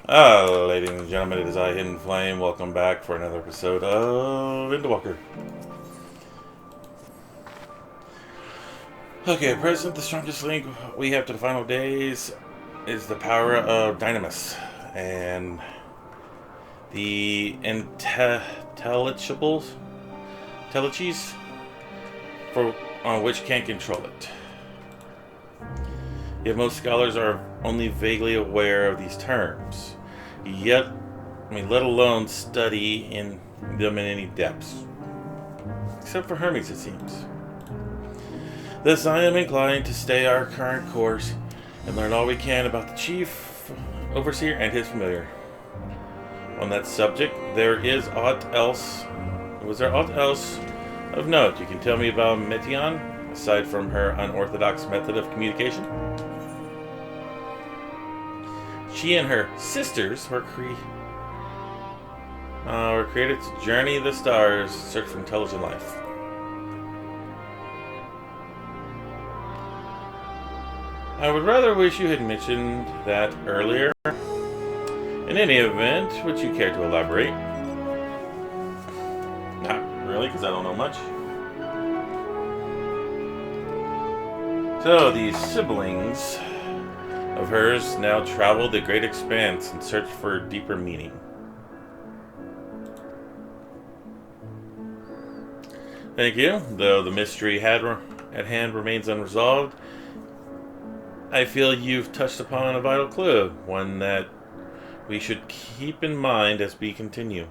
Ladies and gentlemen, it is I, Hidden Flame. Welcome back for another episode of Endwalker. Okay, at present, the strongest link we have to the final days is the power of Dynamis and the intelligibles, for on which can't control it. Yet most scholars are only vaguely aware of these terms. Let alone study in them in any depths. Except for Hermes, it seems. Thus, I am inclined to stay our current course and learn all we can about the chief overseer and his familiar. On that subject, was there aught else of note you can tell me about Metion, aside from her unorthodox method of communication? She and her sisters were created to journey the stars, search for intelligent life. I would rather wish you had mentioned that earlier. In any event, would you care to elaborate? Not really, because I don't know much. So, these siblings of hers now travel the great expanse in search for deeper meaning. Thank you. Though the mystery at hand remains unresolved, I feel you've touched upon a vital clue, one that we should keep in mind as we continue.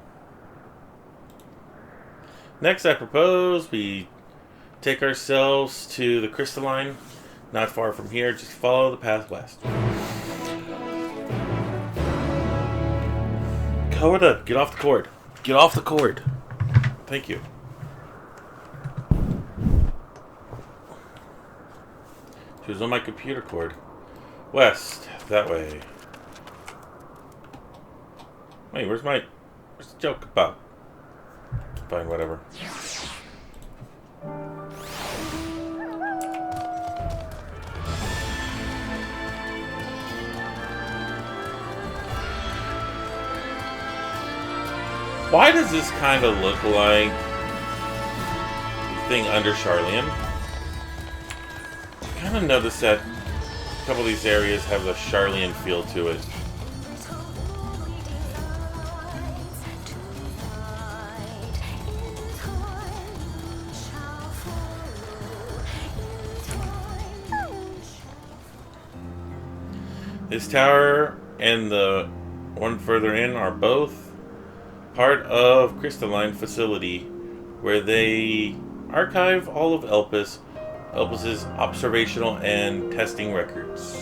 Next, I propose we take ourselves to the crystalline. Not far from here, just follow the path west. Coda, get off the cord. Get off the cord. Thank you. She was on my computer cord. West, that way. Wait, where's the joke about? Fine, whatever. Why does this kind of look like the thing under Charlian? I kind of noticed that a couple of these areas have a Charlian feel to it. This tower and the one further in are both part of Crystalline facility, where they archive all of Elpis's observational and testing records.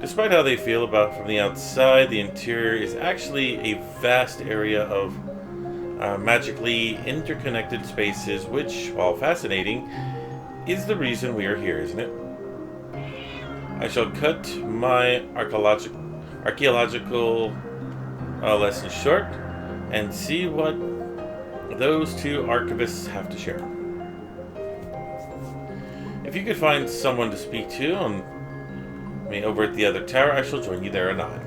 Despite how they feel about from the outside, the interior is actually a vast area of magically interconnected spaces, which, while fascinating, is the reason we are here, isn't it? I shall cut my archaeological lesson short and see what those two archivists have to share. If you could find someone to speak to over at the other tower, I shall join you there anon.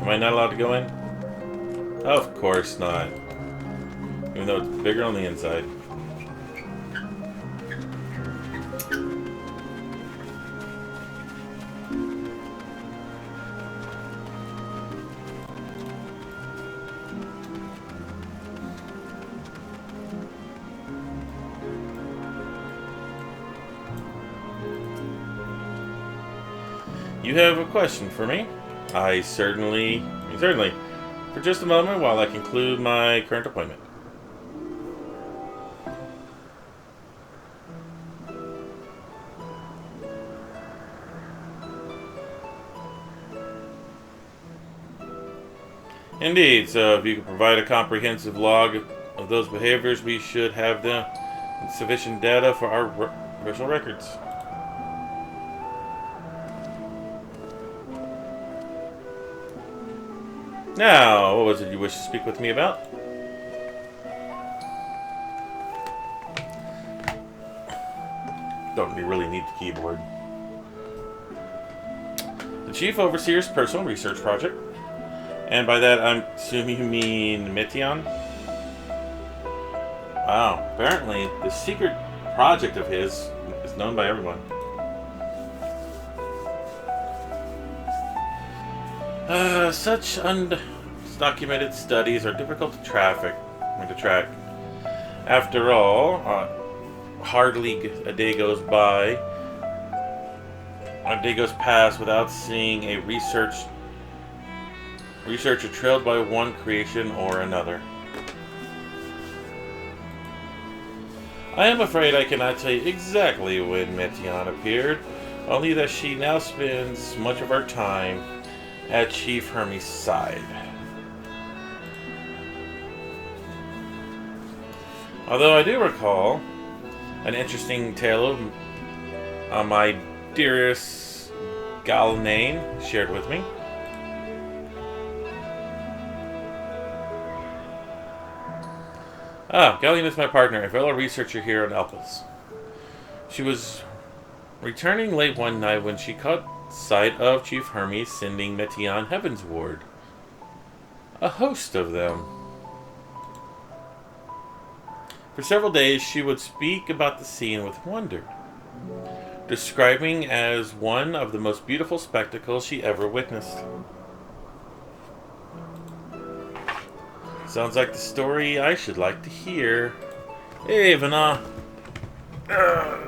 Am I not allowed to go in? Of course not. Even though it's bigger on the inside. You have a question for me? Certainly. For just a moment while I conclude my current appointment. Indeed, so if you could provide a comprehensive log of those behaviors, we should have sufficient data for our personal records. Now, what was it you wish to speak with me about? Don't really need the keyboard. Chief Overseer's personal research project. And by that, I'm assuming you mean Meteon? Wow, apparently the secret project of his is known by everyone. Such undocumented studies are difficult to track. After all, hardly a day goes past without seeing a researcher trailed by one creation or another. I am afraid I cannot tell you exactly when Meteon appeared, only that she now spends much of her time at Chief Hermes' side. Although I do recall an interesting tale of my dearest Galnane shared with me. Gallian is my partner, a fellow researcher here on Elpis. She was returning late one night when she caught sight of Chief Hermes sending Meteon heavensward. A host of them. For several days she would speak about the scene with wonder, describing as one of the most beautiful spectacles she ever witnessed. Sounds like the story I should like to hear. Hey, Venet.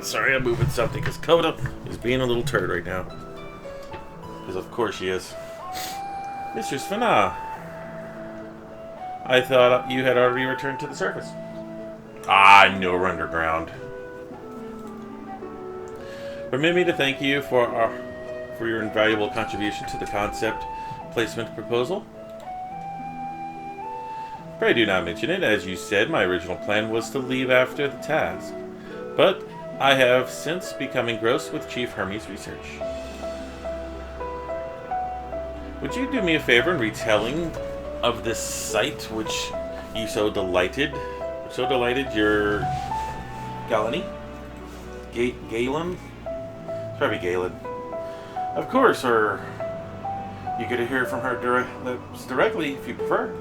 Sorry, I'm moving something because Coda is being a little turd right now. Because of course she is. Mistress Venet. I thought you had already returned to the surface. I know we're underground. Permit me to thank you for your invaluable contribution to the concept placement proposal. Pray do not mention it. As you said, my original plan was to leave after the task. But I have since become engrossed with Chief Hermes' research. Would you do me a favor in retelling of this sight which you so delighted your Galani? Galen? It's probably Galen. Of course, or you get to hear from her lips directly if you prefer.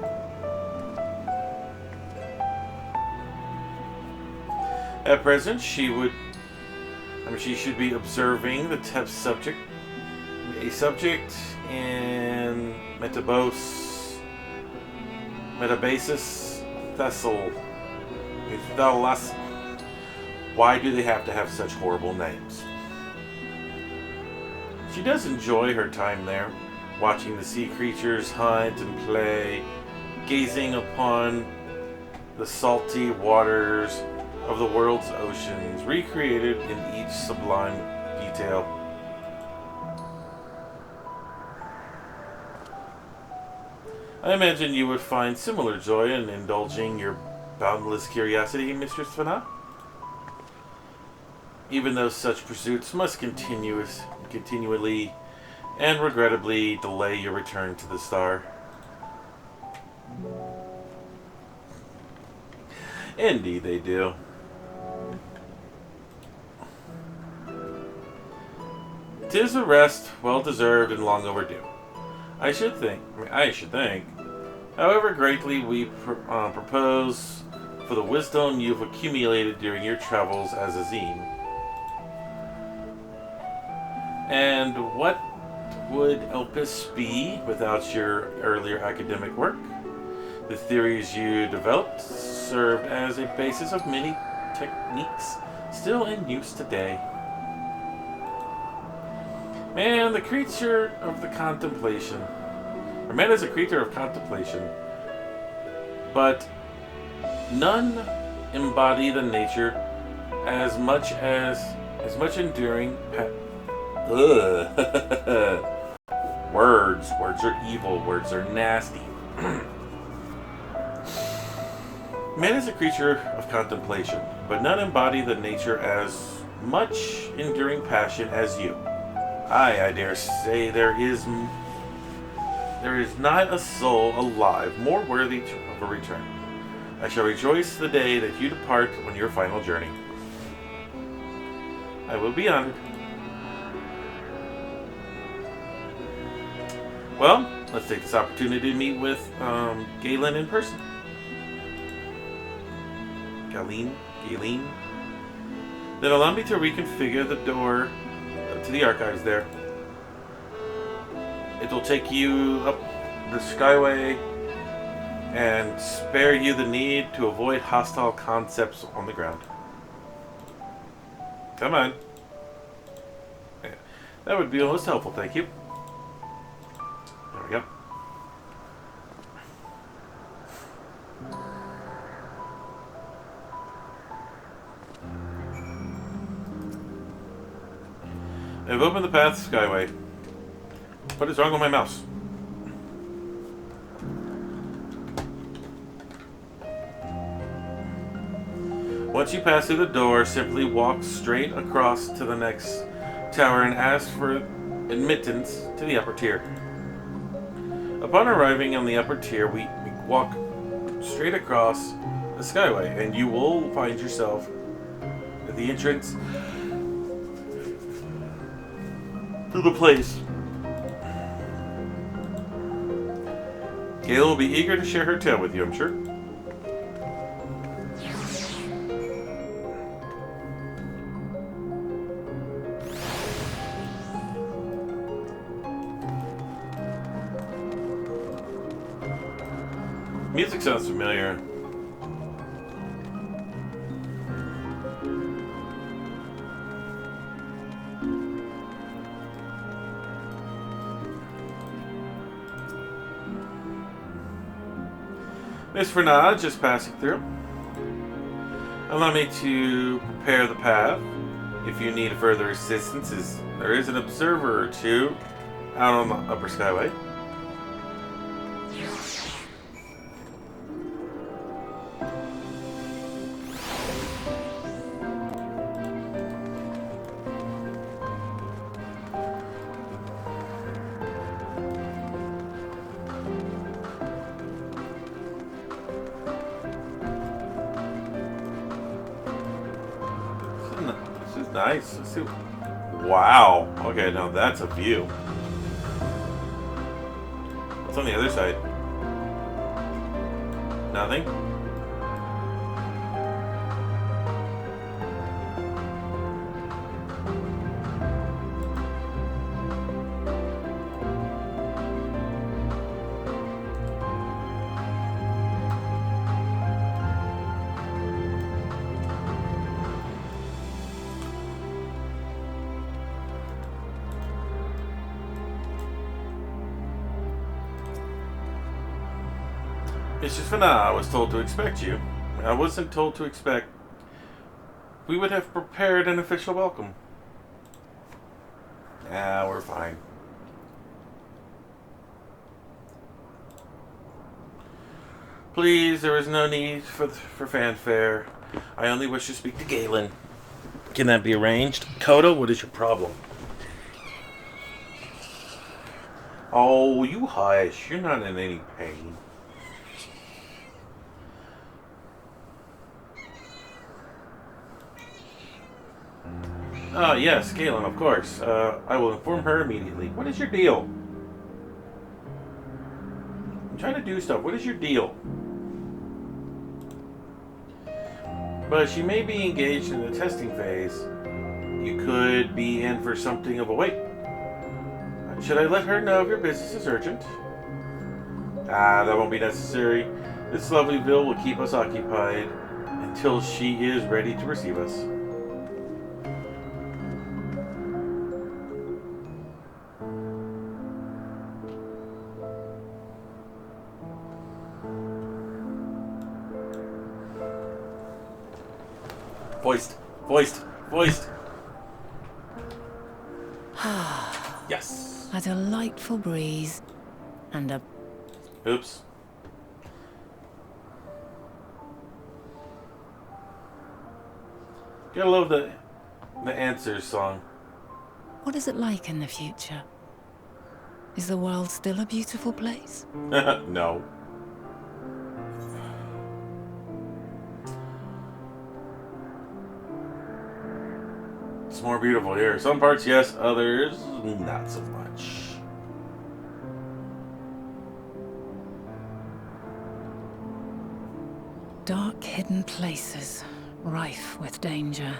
At present, she should be observing the test subject, a subject in metabasis Thalas. Why do they have to have such horrible names? She does enjoy her time there, watching the sea creatures hunt and play, gazing upon the salty waters of the world's oceans, recreated in each sublime detail. I imagine you would find similar joy in indulging your boundless curiosity, Mistress Venet. Even though such pursuits must continually and regrettably delay your return to the star. Indeed they do. 'Tis a rest well deserved and long overdue. I should think. However greatly we propose for the wisdom you've accumulated during your travels as a zine. And what would Elpis be without your earlier academic work? The theories you developed served as a basis of many techniques still in use today. Man is a creature of contemplation, but none embody the nature as much enduring. Words are evil. Words are nasty. Man is a creature of contemplation, but none embody the nature as much enduring passion as you. I dare say there is not a soul alive more worthy of a return. I shall rejoice the day that you depart on your final journey. I will be honored. Well, let's take this opportunity to meet with Galen in person. Galen. Then allow me to reconfigure the door to the archives there. It will take you up the Skyway and spare you the need to avoid hostile concepts on the ground. Come on. That would be most helpful, thank you. There we go. I've opened the path Skyway. What is wrong with my mouse? Once you pass through the door, simply walk straight across to the next tower and ask for admittance to the upper tier. Upon arriving on the upper tier, we walk straight across the Skyway, and you will find yourself at the entrance to the place. Gayla will be eager to share her tale with you, I'm sure. Music sounds familiar. Miss Venet, just passing through. Allow me to prepare the path. If you need further assistance, there is an observer or two out on the upper Skyway. Nice. Let's see. Wow. Okay, now that's a view. What's on the other side? Nothing? It's just Venet. I was told to expect you. I wasn't told to expect. We would have prepared an official welcome. Ah, we're fine. Please, there is no need for fanfare. I only wish to speak to Galen. Can that be arranged? Kodo, what is your problem? Oh, you hush. You're not in any pain. Yes, Galen, of course. I will inform her immediately. What is your deal? I'm trying to do stuff. What is your deal? But she may be engaged in the testing phase. You could be in for something of a wait. Should I let her know if your business is urgent? That won't be necessary. This lovely ville will keep us occupied until she is ready to receive us. Voiced. Yes. A delightful breeze. And a... Oops. Gotta love the Answers song. What is it like in the future? Is the world still a beautiful place? No. It's more beautiful here. Some parts, yes. Others, not so much. Dark, hidden places, rife with danger.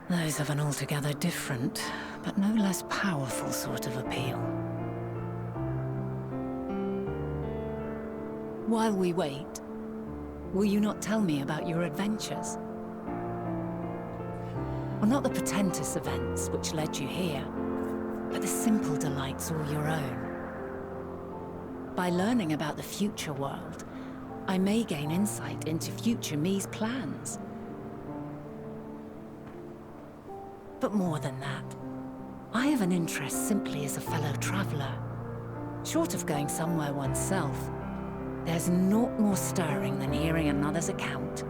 Those have an altogether different, but no less powerful sort of appeal. While we wait, will you not tell me about your adventures? Well, not the portentous events which led you here, but the simple delights all your own. By learning about the future world, I may gain insight into future me's plans. But more than that, I have an interest simply as a fellow traveler. Short of going somewhere oneself, there's naught more stirring than hearing another's account.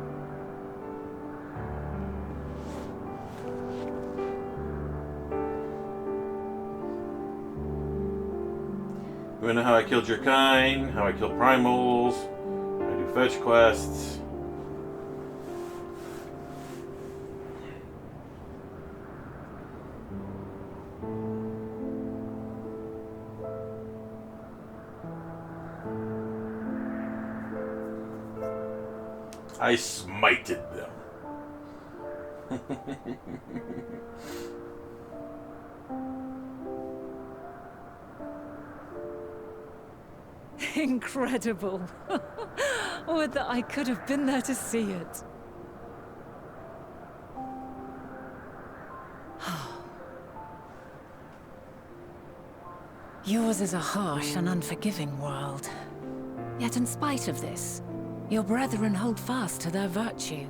You wanna know how I killed your kind, how I kill primals, I do fetch quests. I smited them. Incredible. Would that I could have been there to see it. Yours is a harsh and unforgiving world. Yet in spite of this, your brethren hold fast to their virtue.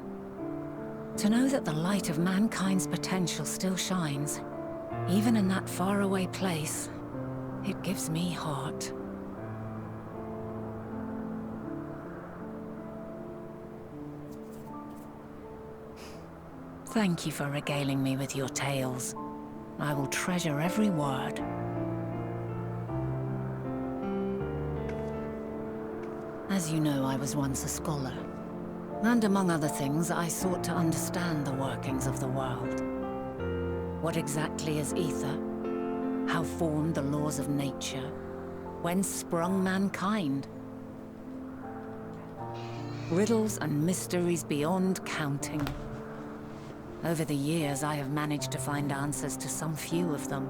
To know that the light of mankind's potential still shines, even in that faraway place, it gives me heart. Thank you for regaling me with your tales. I will treasure every word. As you know, I was once a scholar. And among other things, I sought to understand the workings of the world. What exactly is ether? How formed the laws of nature? Whence sprung mankind? Riddles and mysteries beyond counting. Over the years, I have managed to find answers to some few of them.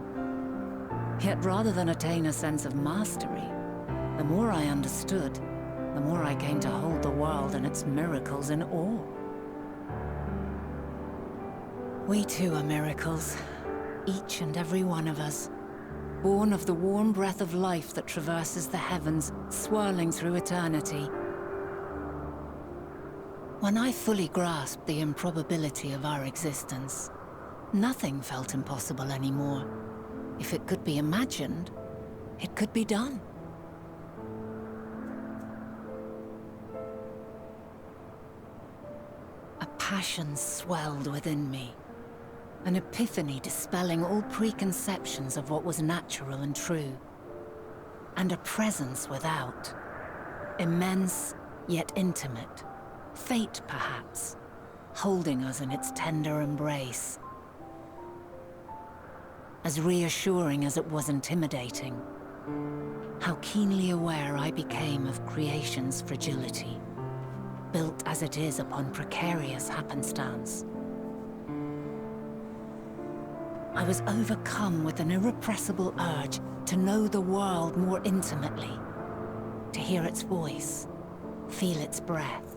Yet rather than attain a sense of mastery, the more I understood, the more I came to hold the world and its miracles in awe. We too are miracles, each and every one of us, born of the warm breath of life that traverses the heavens, swirling through eternity. When I fully grasped the improbability of our existence, nothing felt impossible anymore. If it could be imagined, it could be done. A passion swelled within me, an epiphany dispelling all preconceptions of what was natural and true, and a presence without, immense yet intimate. Fate, perhaps, holding us in its tender embrace. As reassuring as it was intimidating, how keenly aware I became of creation's fragility, built as it is upon precarious happenstance. I was overcome with an irrepressible urge to know the world more intimately, to hear its voice, feel its breath.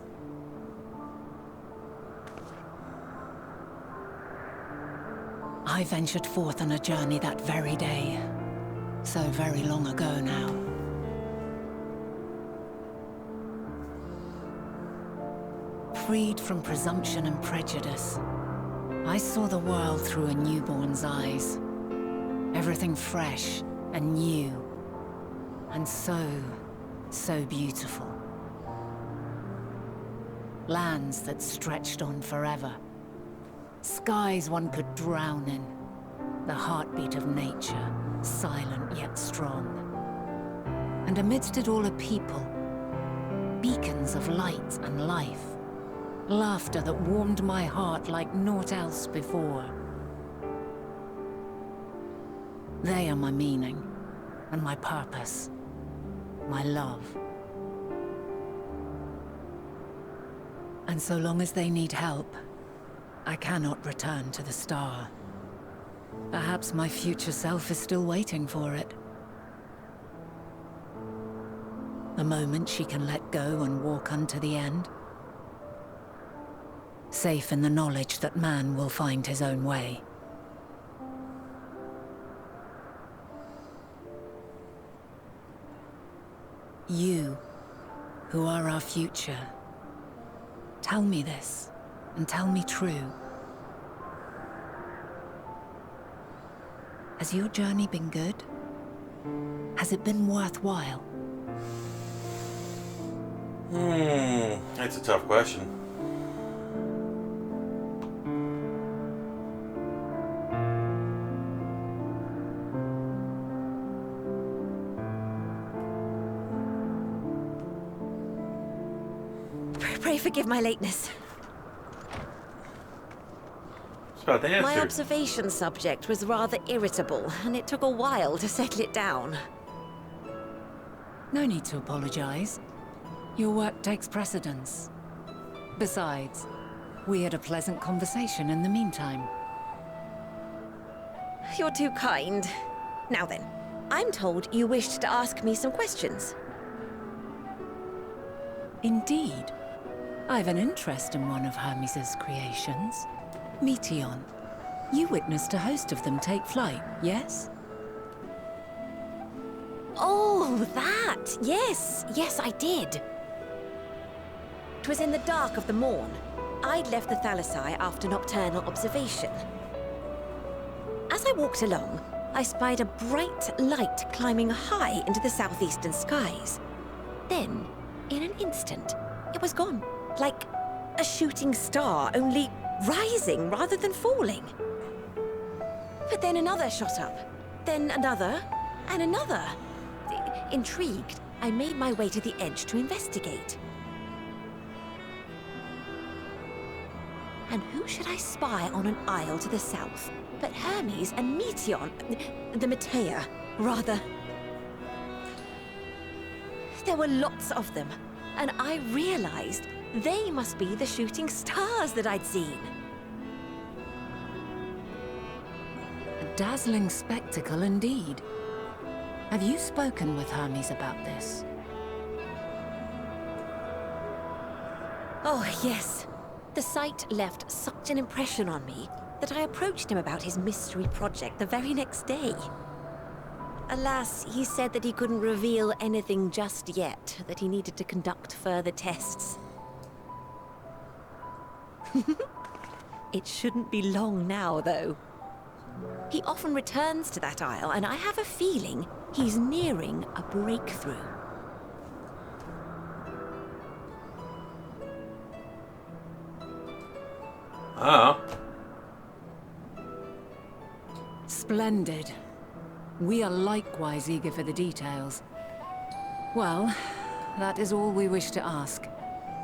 I ventured forth on a journey that very day, so very long ago now. Freed from presumption and prejudice, I saw the world through a newborn's eyes. Everything fresh and new, and so beautiful. Lands that stretched on forever. Skies one could drown in, the heartbeat of nature, silent yet strong. And amidst it all a people, beacons of light and life, laughter that warmed my heart like naught else before. They are my meaning, and my purpose, my love. And so long as they need help, I cannot return to the star. Perhaps my future self is still waiting for it. The moment she can let go and walk unto the end. Safe in the knowledge that man will find his own way. You, who are our future, tell me this, and tell me true. Has your journey been good? Has it been worthwhile? That's a tough question. Pray forgive my lateness. It's about the answer. My observation subject was rather irritable, and it took a while to settle it down. No need to apologize. Your work takes precedence. Besides, we had a pleasant conversation in the meantime. You're too kind. Now then, I'm told you wished to ask me some questions. Indeed. I've an interest in one of Hermes' creations. Meteon. You witnessed a host of them take flight, yes? Oh, that! Yes, yes, I did. It was in the dark of the morn. I'd left the Thalassai after nocturnal observation. As I walked along, I spied a bright light climbing high into the southeastern skies. Then, in an instant, it was gone. Like a shooting star, only rising rather than falling. But then another shot up. Then another, and another. Intrigued, I made my way to the edge to investigate. And who should I spy on an isle to the south but Hermes and Meteon, the Matea, rather. There were lots of them, and I realized they must be the shooting stars that I'd seen. A dazzling spectacle indeed. Have you spoken with Hermes about this? Oh, yes. The sight left such an impression on me that I approached him about his mystery project the very next day. Alas, he said that he couldn't reveal anything just yet, that he needed to conduct further tests. It shouldn't be long now, though. He often returns to that isle, and I have a feeling he's nearing a breakthrough. Oh. Splendid. We are likewise eager for the details. Well, that is all we wish to ask.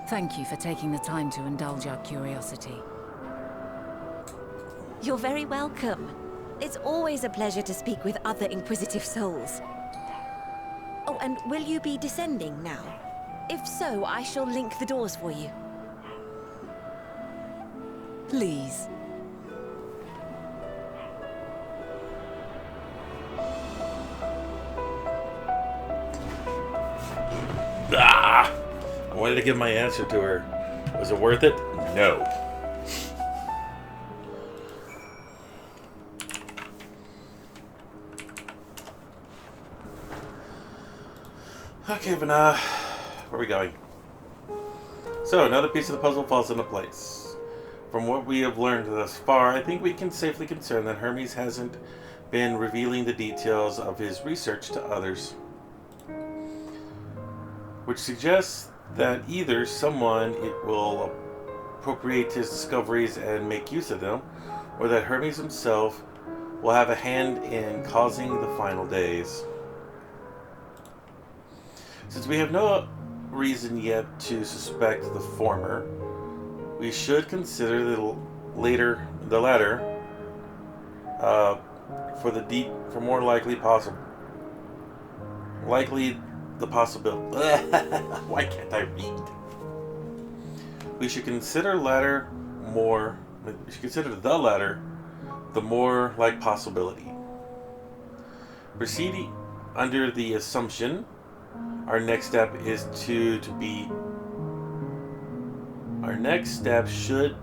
Thank you for taking the time to indulge our curiosity. You're very welcome. It's always a pleasure to speak with other inquisitive souls. Oh, and will you be descending now? If so, I shall link the doors for you. Please. Ah! I wanted to give my answer to her. Was it worth it? No. Okay, Venet, where are we going? So, another piece of the puzzle falls into place. From what we have learned thus far, I think we can safely concern that Hermes hasn't been revealing the details of his research to others. Which suggests that either someone will appropriate his discoveries and make use of them, or that Hermes himself will have a hand in causing the final days. Since we have no reason yet to suspect the former, we should consider the latter for more likely possible. The possibility. Why can't I read? we should consider the latter the more like possibility. Proceeding under the assumption, our next step should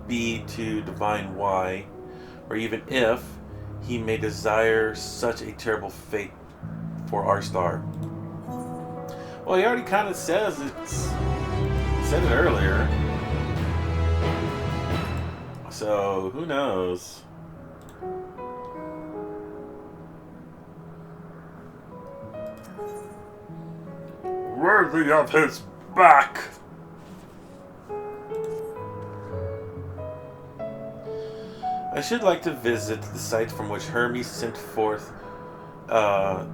be to divine why, or even if, he may desire such a terrible fate for our star. Well, he already kind of said it earlier. So, who knows? Worthy of his back! I should like to visit the site from which Hermes sent forth the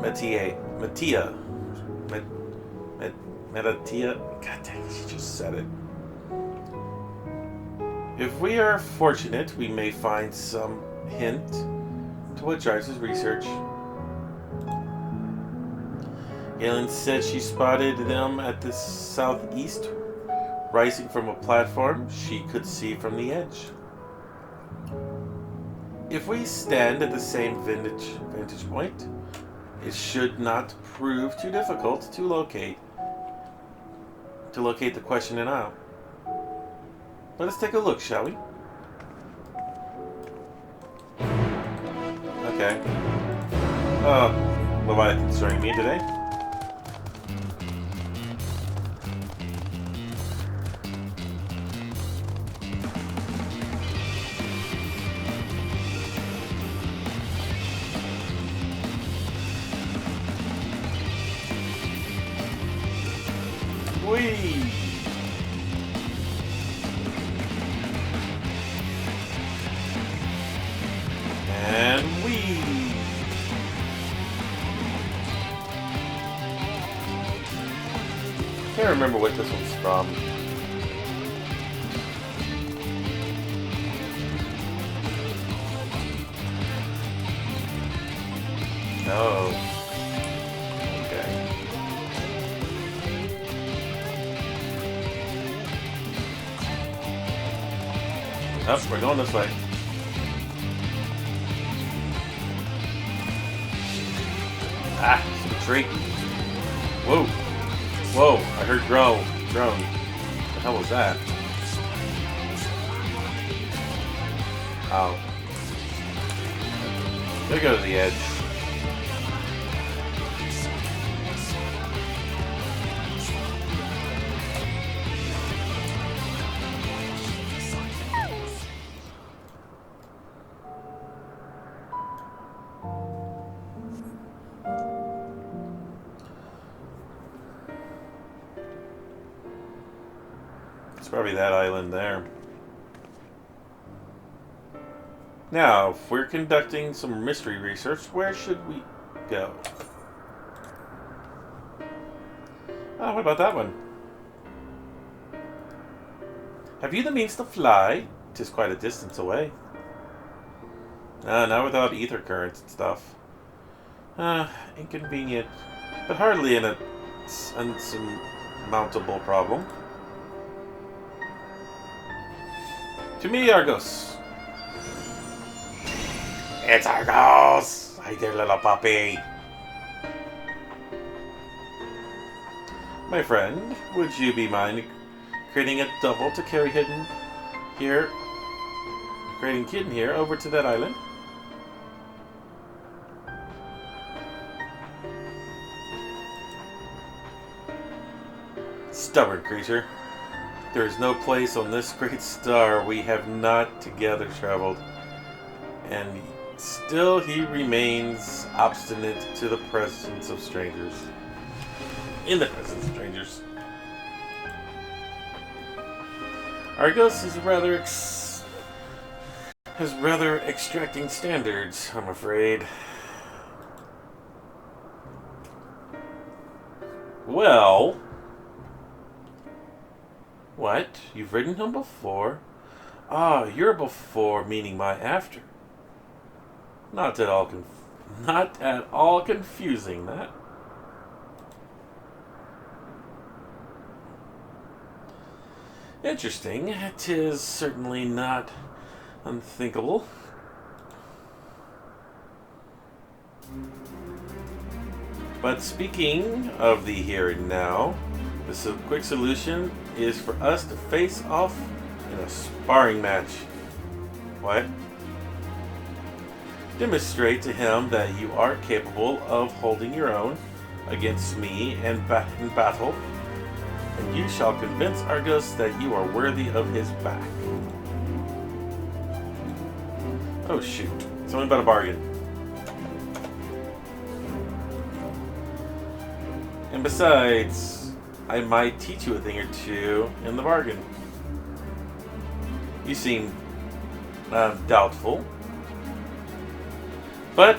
Metatia. God dang, she just said it. If we are fortunate, we may find some hint to what drives his research. Galen said she spotted them at the southeast, rising from a platform she could see from the edge. If we stand at the same vantage point, it should not prove too difficult to locate the questioning out. Let us take a look, shall we? Okay. Leviathan's joining me today. Whee! And whee! Can't remember what this one's from. Oh. Okay. Oh, we're going this way. Ah, it's a tree. Whoa. Whoa, I heard drone. What the hell was that? Oh. Gotta go to the edge. It's probably that island there. Now, if we're conducting some mystery research, where should we go? Oh, what about that one? Have you the means to fly? 'Tis quite a distance away. Not without ether currents and stuff. Inconvenient, but hardly an unsurmountable problem. To me, Argos. It's Argos! Hi there, little puppy. My friend, would you be mind creating a double to carry Kitten here over to that island? Stubborn creature. There is no place on this great star we have not together traveled, and still he remains obstinate to the presence of strangers. In the presence of strangers. Argos is rather extracting standards, I'm afraid. Well... What? You've ridden him before? Ah, you're before, meaning my after. Not at all confusing, that. Interesting. It is certainly not unthinkable. But speaking of the here and now, the quick solution is for us to face off in a sparring match. What? Demonstrate to him that you are capable of holding your own against me in battle, and you shall convince Argos that you are worthy of his back. Oh shoot, something about a bargain. And besides, I might teach you a thing or two in the bargain. You seem doubtful. But,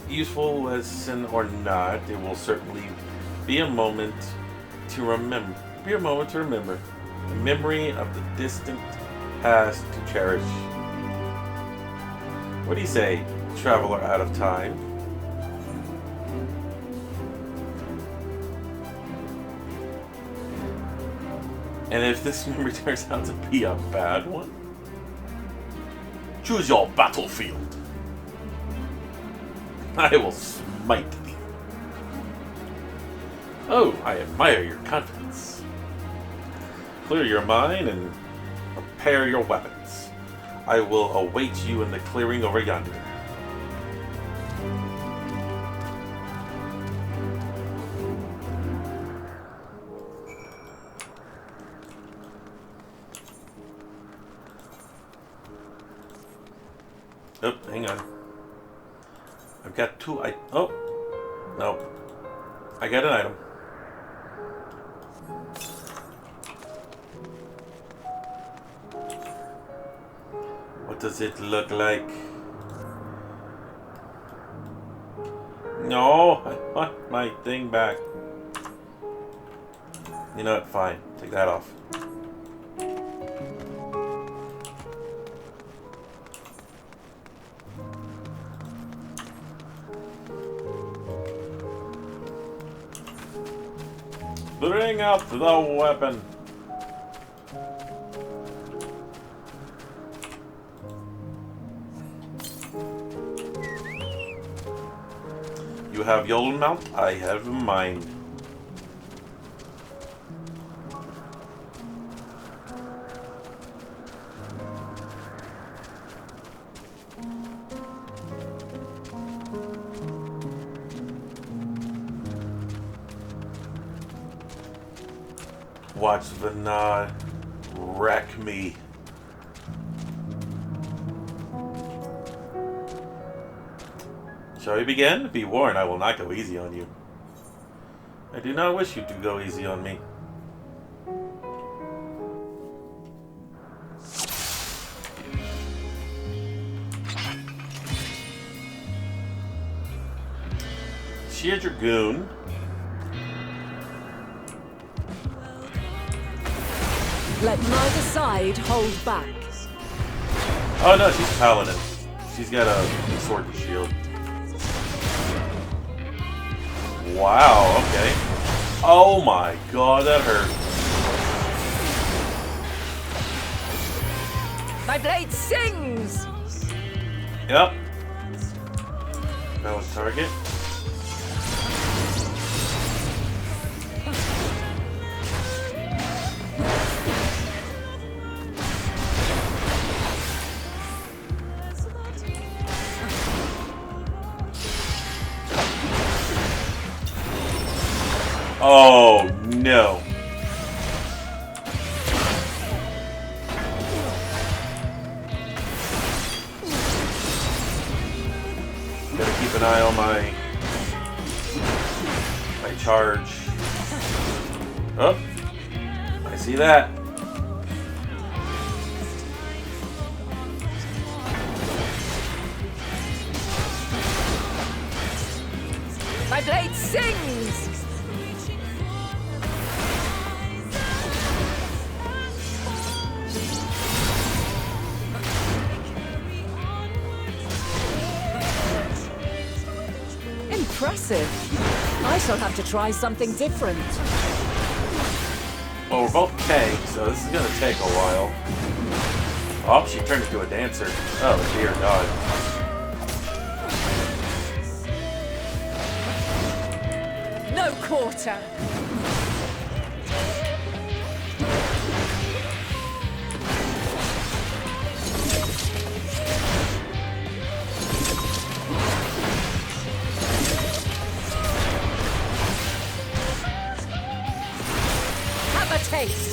useful lesson or not, it will certainly be a moment to remember. A memory of the distant past to cherish. What do you say, traveler out of time? And if this memory turns out to be a bad one, choose your battlefield. I will smite thee. Oh, I admire your confidence. Clear your mind and prepare your weapons. I will await you in the clearing over yonder. Oh, hang on. I've got two. Oh, no. I got an item. What does it look like? No, I want my thing back. You know what? Fine. Take that off. Bring out the weapon. You have your mount, I have mine. Watch Venet wreck me. Shall we begin? Be warned, I will not go easy on you. I do not wish you to go easy on me. She a dragoon. Let neither side hold back. Oh no, she's paladin. She's got a sword and shield. Wow, okay. Oh my god, that hurt. My blade sings! Yep. That was target. Oh no. Gotta keep an eye on my charge. Oh, I see that. My blade sings! Impressive. I shall have to try something different. Well, we're both tanks, so this is gonna take a while. Oh, she turned into a dancer. Oh dear God. No quarter. Have a taste.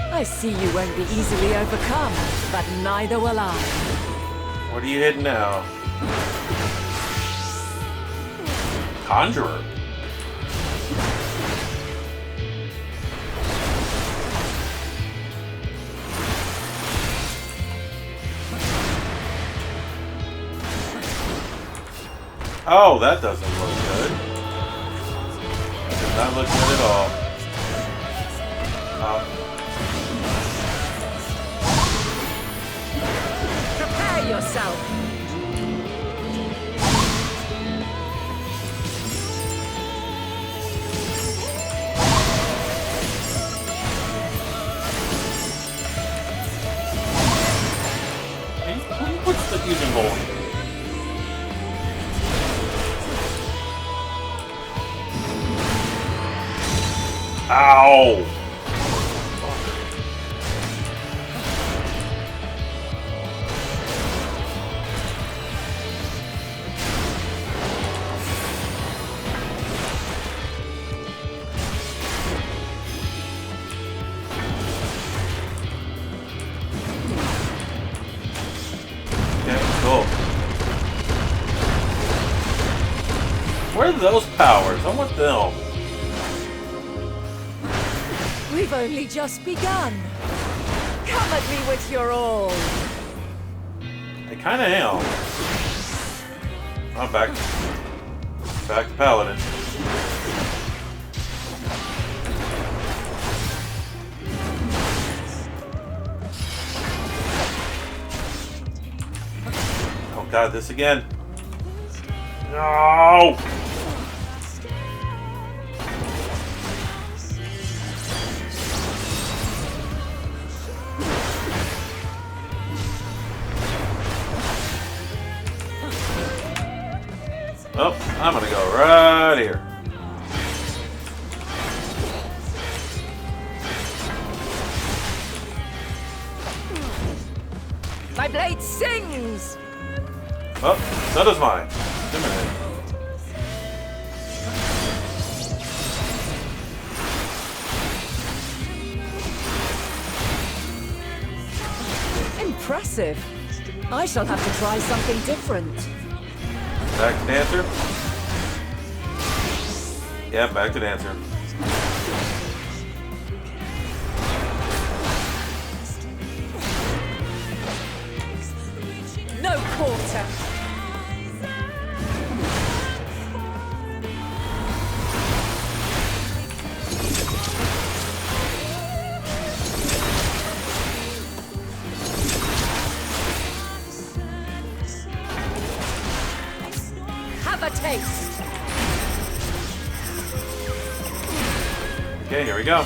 I see you won't be easily overcome, but neither will I. What are you hitting now? Conjurer. Oh, that doesn't look good. That does not look good at all. Prepare yourself. What's the fusion hole? Ow! Where are those powers? I want them. We've only just begun. Come at me with your all. I kind of am. I'm back to Paladin. Oh God, this again. No! Oh, I'm gonna go right here. My blade sings! Oh, so does mine. Wait a minute. Impressive. I shall have to try something different. Back to Dancer? Yeah, back to Dancer. No quarter. Have a taste. Okay, here we go.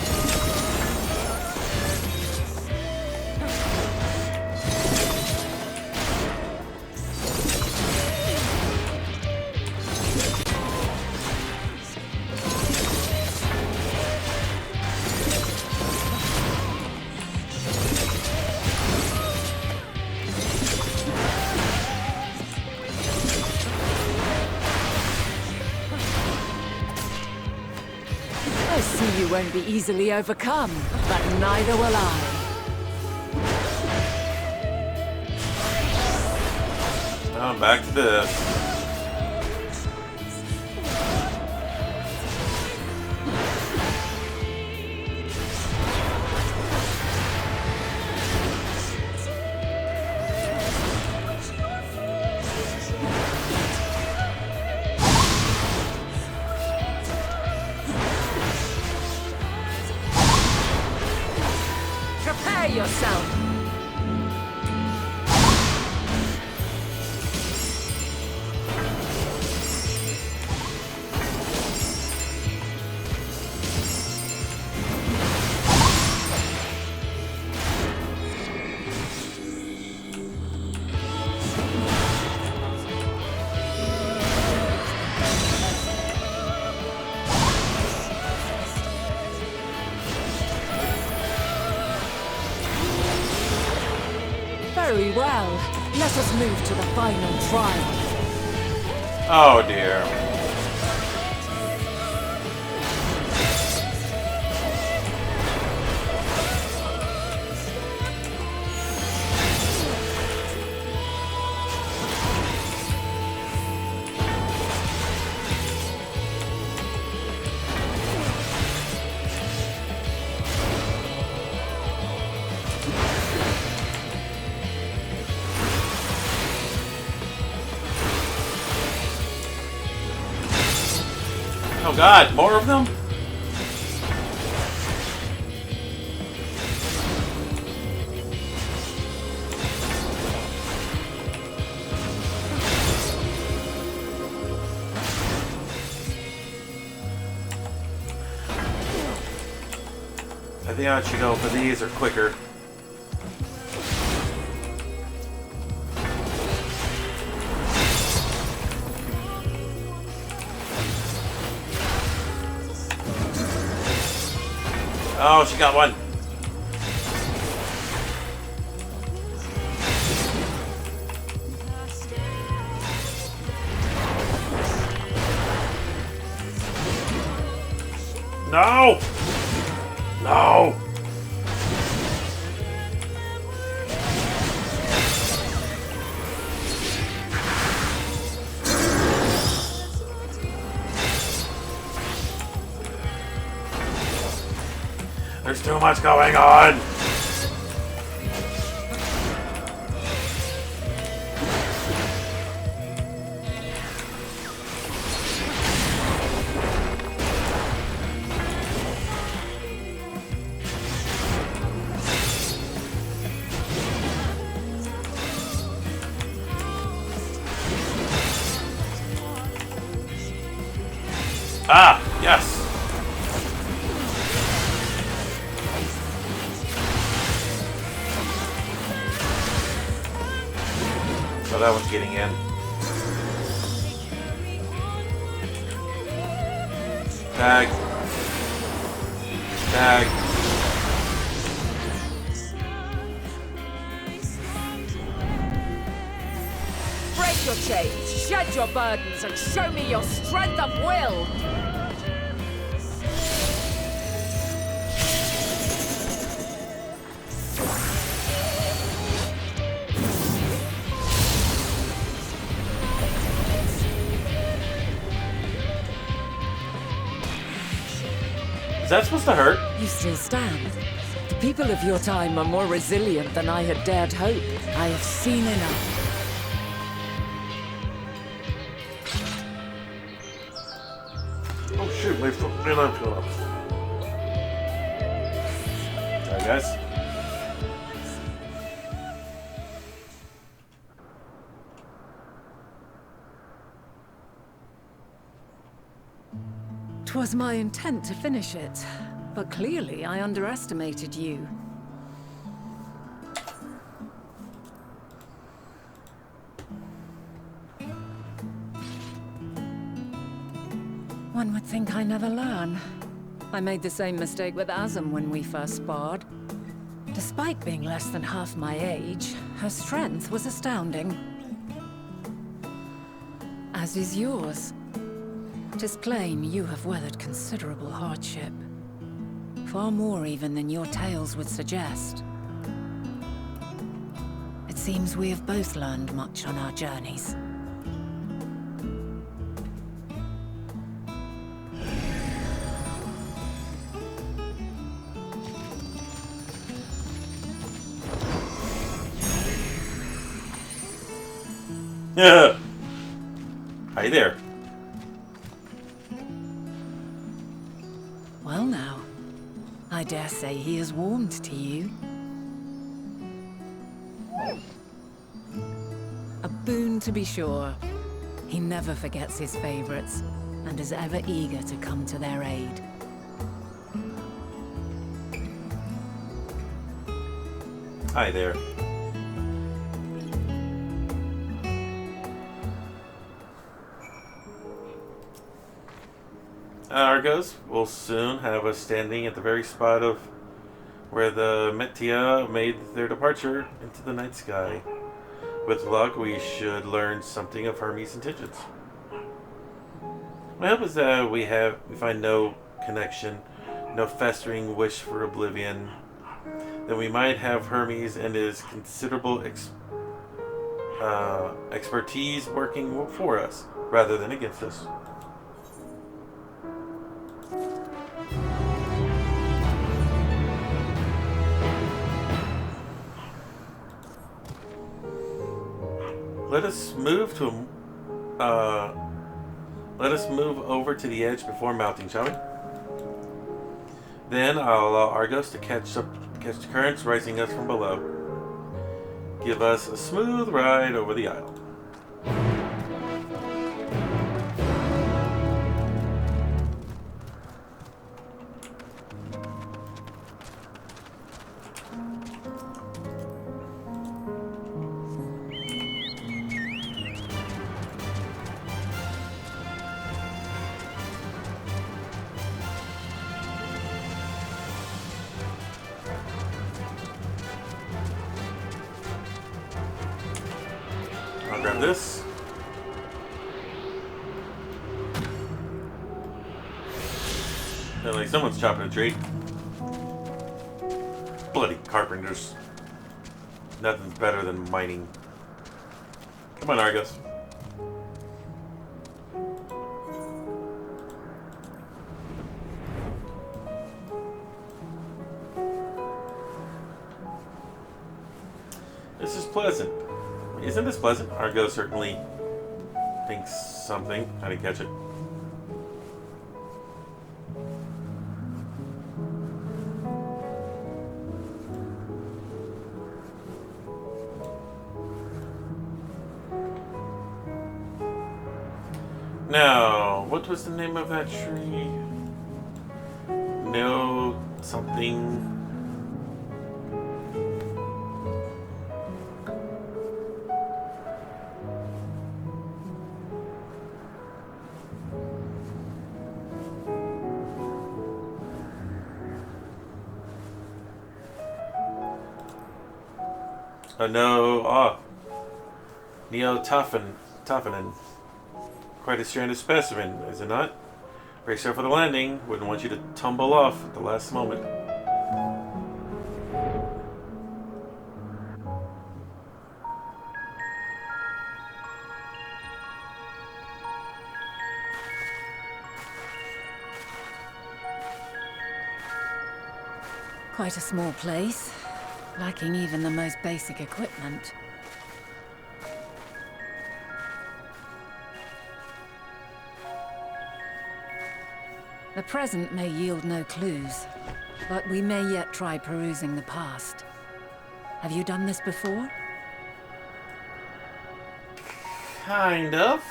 I see you won't be easily overcome, but neither will I. I'm back to this. yourself! Very well. Let us move to the final trial. Oh dear. Oh god, more of them? I think I should go for these, or quicker. Oh, she got one. No! No! There's too much going on! Ah, yes! So that one's getting in. Tag. Tag. Break your chains, shed your burdens, and show me your strength of will! Is that supposed to hurt? You still stand. The people of your time are more resilient than I had dared hope. I have seen enough. Oh shoot, my foot. Sorry guys. Twas my intent to finish it, but clearly I underestimated you. One would think I never learn. I made the same mistake with Azem when we first sparred. Despite being less than half my age, her strength was astounding. As is yours. 'Tis plain you have weathered considerable hardship. Far more even than your tales would suggest. It seems we have both learned much on our journeys. Yeah. Hi there. Well now, I dare say he has warmed to you. A boon to be sure. He never forgets his favorites, and is ever eager to come to their aid. Hi there. Argos will soon have us standing at the very spot of where the Metia made their departure into the night sky. With luck, we should learn something of Hermes' intentions. My hope is that we find no connection, no festering wish for oblivion. That we might have Hermes and his considerable expertise working for us, rather than against us. Let us move over to the edge before mounting, shall we? Then I'll allow Argos to catch the currents rising us from below. Give us a smooth ride over the isle. I'll grab this. Feel like someone's chopping a tree. Bloody carpenters. Nothing's better than mining. Come on, Argos. This is pleasant. Isn't this pleasant? Argos certainly thinks something. I didn't catch it. Now, what was the name of that tree? No something. Neotophanin. Quite a stranded specimen, is it not? Brace yourself for the landing. Wouldn't want you to tumble off at the last moment. Quite a small place, lacking even the most basic equipment. The present may yield no clues, but we may yet try perusing the past. Have you done this before? Kind of.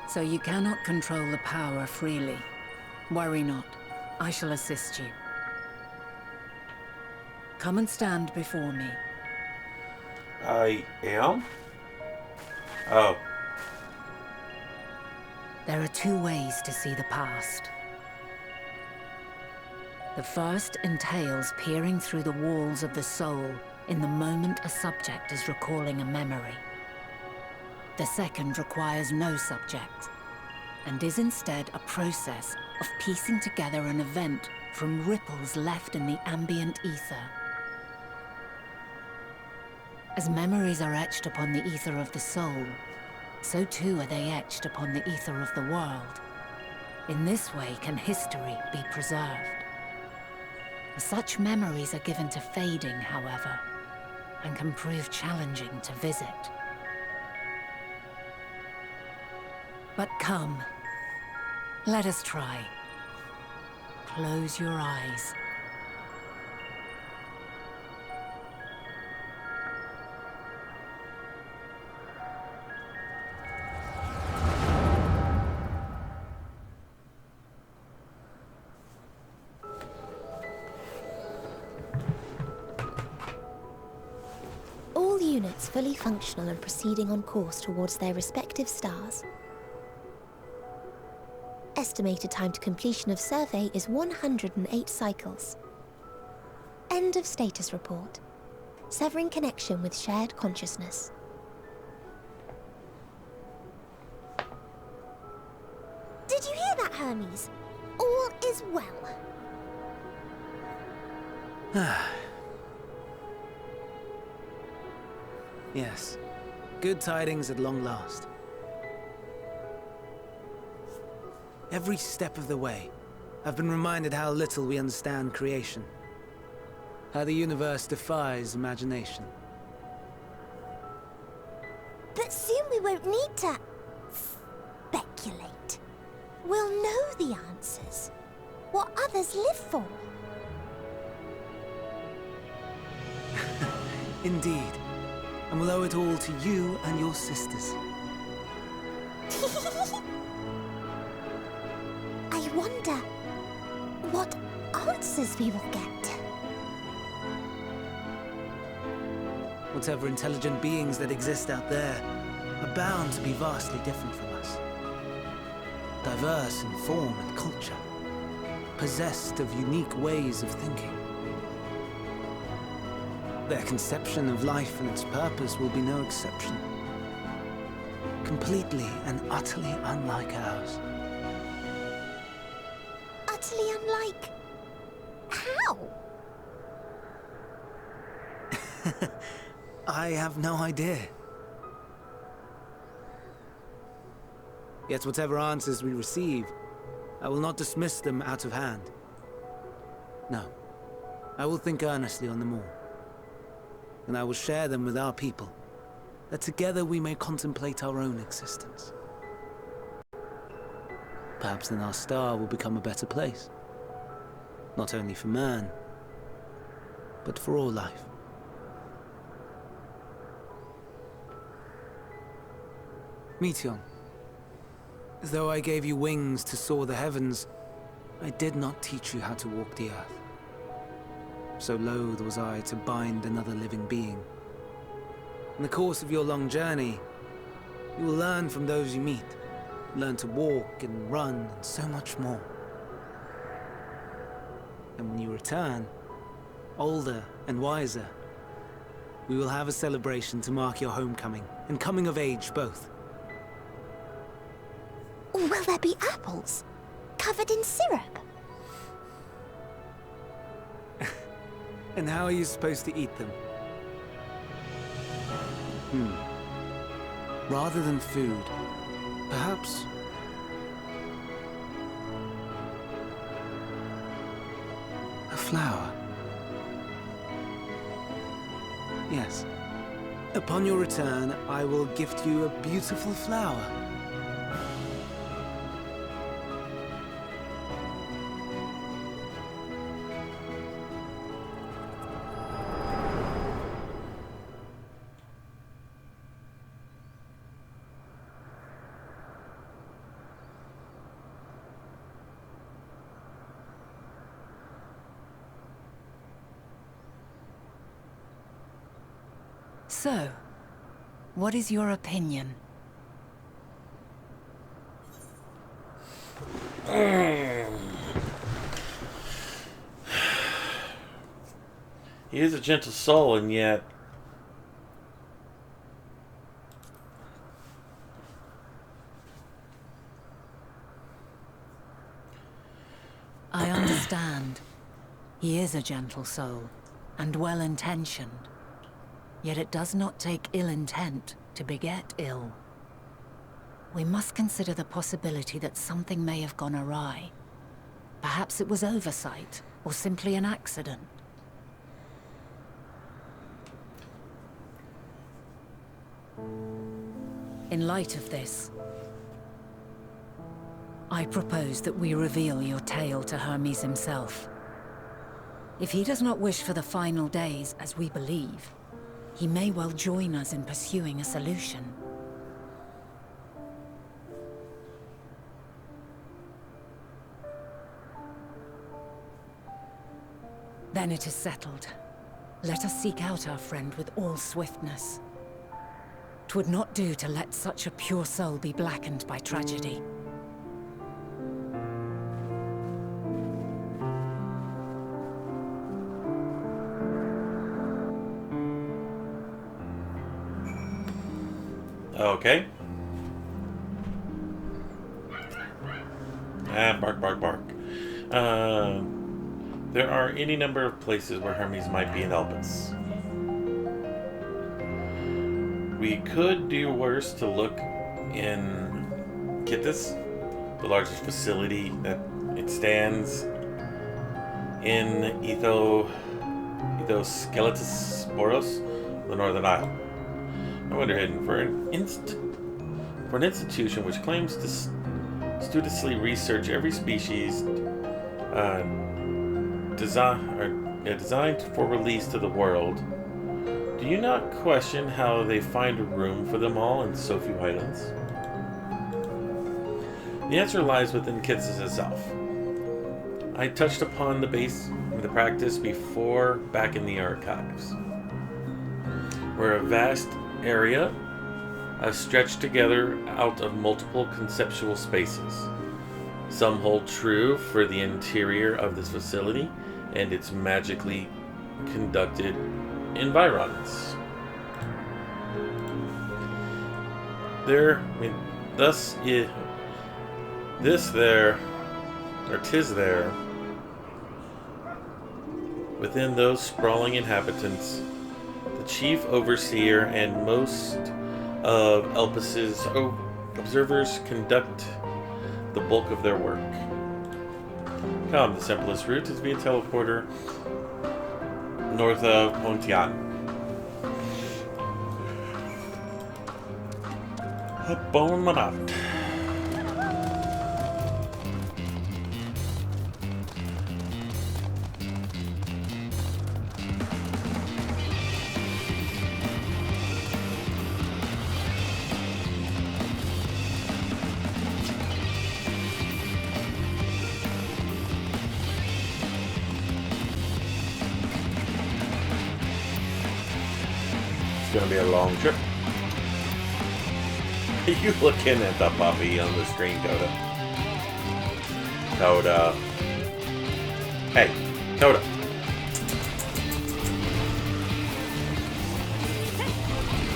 So you cannot control the power freely. Worry not. I shall assist you. Come and stand before me. I am? Oh. There are two ways to see the past. The first entails peering through the walls of the soul in the moment a subject is recalling a memory. The second requires no subject, and is instead a process of piecing together an event from ripples left in the ambient ether. As memories are etched upon the ether of the soul, so too are they etched upon the ether of the world. In this way can history be preserved. Such memories are given to fading, however, and can prove challenging to visit. But come, let us try. Close your eyes. units fully functional and proceeding on course towards their respective stars. Estimated time to completion of survey is 108 cycles. End of status report. Severing connection with shared consciousness. Did you hear that, Hermes? All is well. Yes. Good tidings at long last. Every step of the way, I've been reminded how little we understand creation. How the universe defies imagination. But soon we won't need to speculate. We'll know the answers. What others live for. Indeed. And we'll owe it all to you and your sisters. I wonder what answers we will get. Whatever intelligent beings that exist out there are bound to be vastly different from us. Diverse in form and culture. Possessed of unique ways of thinking. Their conception of life and its purpose will be no exception. Completely and utterly unlike ours. Utterly unlike... how? I have no idea. Yet whatever answers we receive, I will not dismiss them out of hand. No, I will think earnestly on them all. And I will share them with our people, that together we may contemplate our own existence. Perhaps then our star will become a better place. Not only for man, but for all life. Meteon, though I gave you wings to soar the heavens, I did not teach you how to walk the earth. So loath was I to bind another living being. In the course of your long journey, you will learn from those you meet. Learn to walk and run and so much more. And when you return, older and wiser, we will have a celebration to mark your homecoming and coming of age both. Will there be apples? Covered in syrup? And how are you supposed to eat them? Rather than food, perhaps... a flower. Yes. Upon your return, I will gift you a beautiful flower. So, what is your opinion? He is a gentle soul, and yet... I understand. He is a gentle soul, and well-intentioned. Yet it does not take ill intent to beget ill. We must consider the possibility that something may have gone awry. Perhaps it was oversight, or simply an accident. In light of this, I propose that we reveal your tale to Hermes himself. If he does not wish for the final days, as we believe, he may well join us in pursuing a solution. Then it is settled. Let us seek out our friend with all swiftness. 'Twould not do to let such a pure soul be blackened by tragedy. Okay. Bark, bark, bark. There are any number of places where Hermes might be in Elpis. We could do worse to look in Kittis, the largest facility that it stands in Ethoskeletous Boros, the Northern Isle. I wonder, Hidden, for an institution which claims to studiously research every species designed for release to the world, do you not question how they find a room for them all in so few islands? The answer lies within Kitsis itself. I touched upon the practice before back in the archives, where a vast area stretched together out of multiple conceptual spaces. Some hold true for the interior of this facility and its magically conducted environs. Tis there, within those sprawling inhabitants, the chief overseer and most of Elpis's observers conduct the bulk of their work. Come, the simplest route is via teleporter north of Pontian. Bon Manat. It's gonna be a long trip. Are you looking at the puppy on the screen, Coda? Coda. Hey, Coda.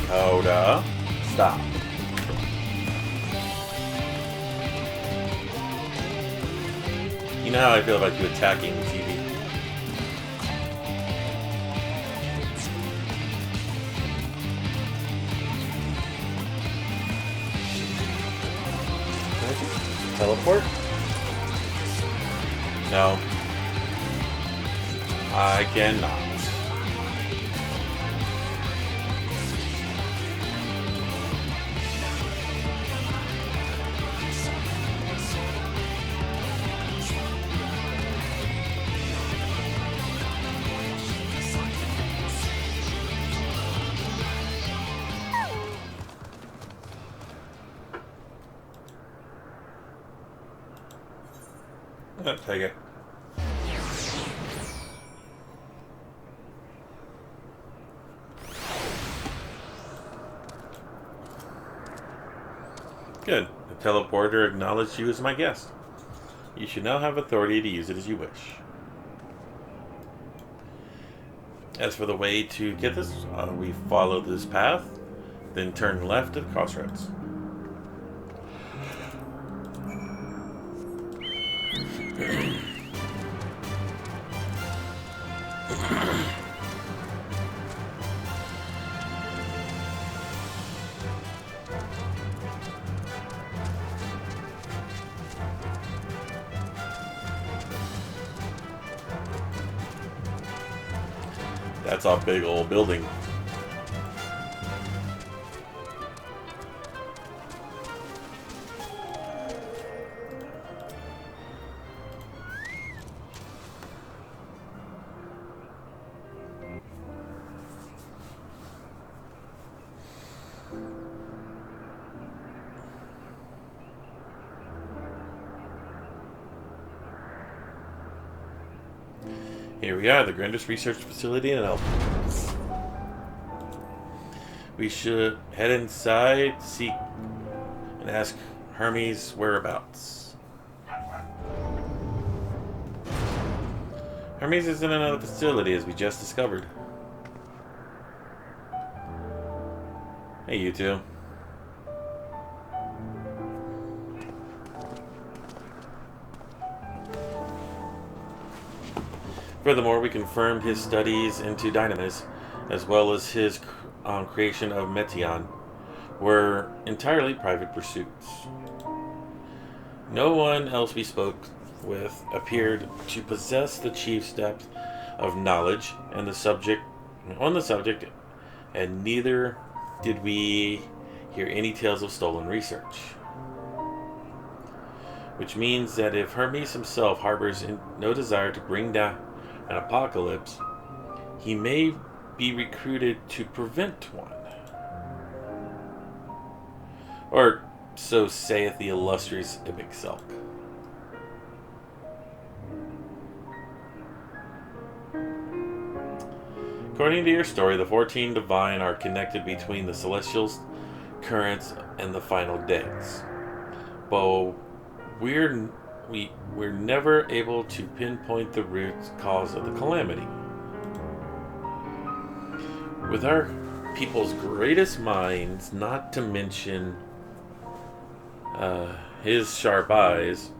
Coda. Stop. You know how I feel about you attacking the TV. Teleport? No. I cannot. Let's take it. Good. The teleporter acknowledged you as my guest. You should now have authority to use it as you wish. As for the way to get this, we follow this path, then turn left at the crossroads. That's a big old building. Here we are, the grandest research facility in Elpis. We should head inside, seek, and ask Hermes' whereabouts. Hermes is in another facility, as we just discovered. Hey, you two. Furthermore, we confirmed his studies into dynamis, as well as his creation of Meteon, were entirely private pursuits. No one else we spoke with appeared to possess the chief's depth of knowledge on the subject, and neither did we hear any tales of stolen research. Which means that if Hermes himself harbors no desire to bring down an apocalypse, he may be recruited to prevent one. Or so saith the illustrious Ibixelk. According to your story, the 14 divine are connected between the celestial currents and the final days. But we're never able to pinpoint the root cause of the calamity. With our people's greatest minds, not to mention his sharp eyes,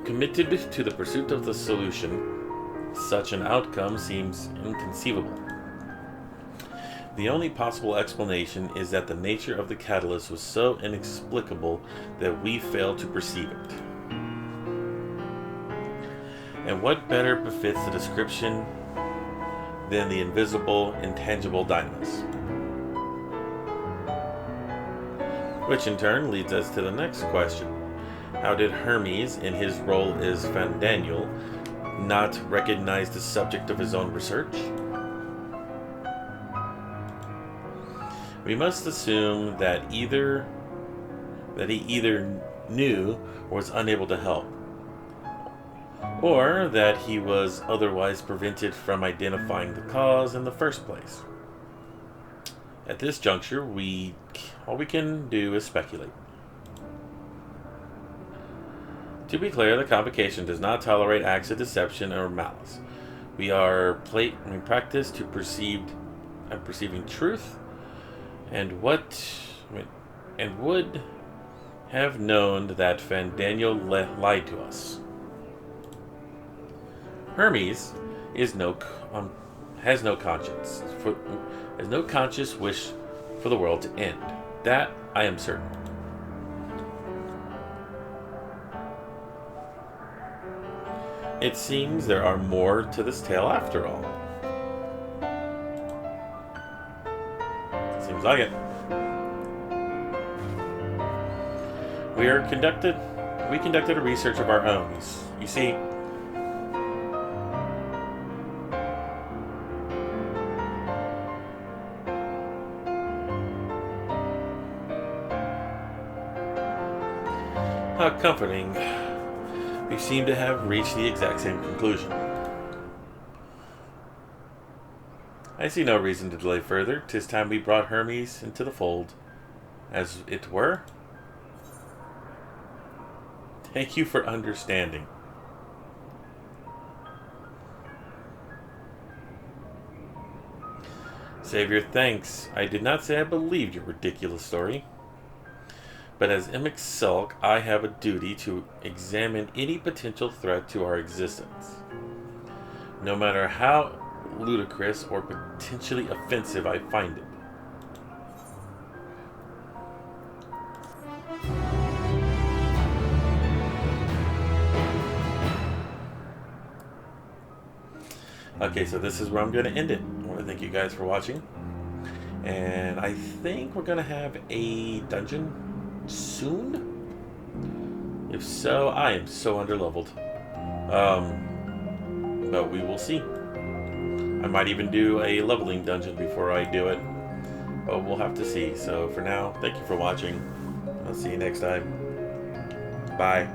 committed to the pursuit of the solution, such an outcome seems inconceivable. The only possible explanation is that the nature of the catalyst was so inexplicable that we failed to perceive it. And what better befits the description than the invisible, intangible dynamis? Which in turn leads us to the next question. How did Hermes, in his role as Fandaniel, not recognize the subject of his own research? We must assume that he either knew or was unable to help, or that he was otherwise prevented from identifying the cause in the first place. At this juncture, all we can do is speculate. To be clear, the convocation does not tolerate acts of deception or malice. We are practiced to perceiving truth, and would have known that Fandaniel lied to us. Hermes has no conscience, has no conscious wish for the world to end. That I am certain. It seems there are more to this tale after all. Seems like it. We conducted a research of our own. You see, how comforting. We seem to have reached the exact same conclusion. I see no reason to delay further. 'Tis time we brought Hermes into the fold, as it were. Thank you for understanding. Savior, thanks. I did not say I believed your ridiculous story. But as Ibixelk, I have a duty to examine any potential threat to our existence, no matter how ludicrous or potentially offensive I find it. Okay, so this is where I'm going to end it. I want to thank you guys for watching. And I think we're going to have a dungeon soon. If so, I am so underleveled. But we will see. I might even do a leveling dungeon before I do it. But we'll have to see. So for now, thank you for watching. I'll see you next time. Bye.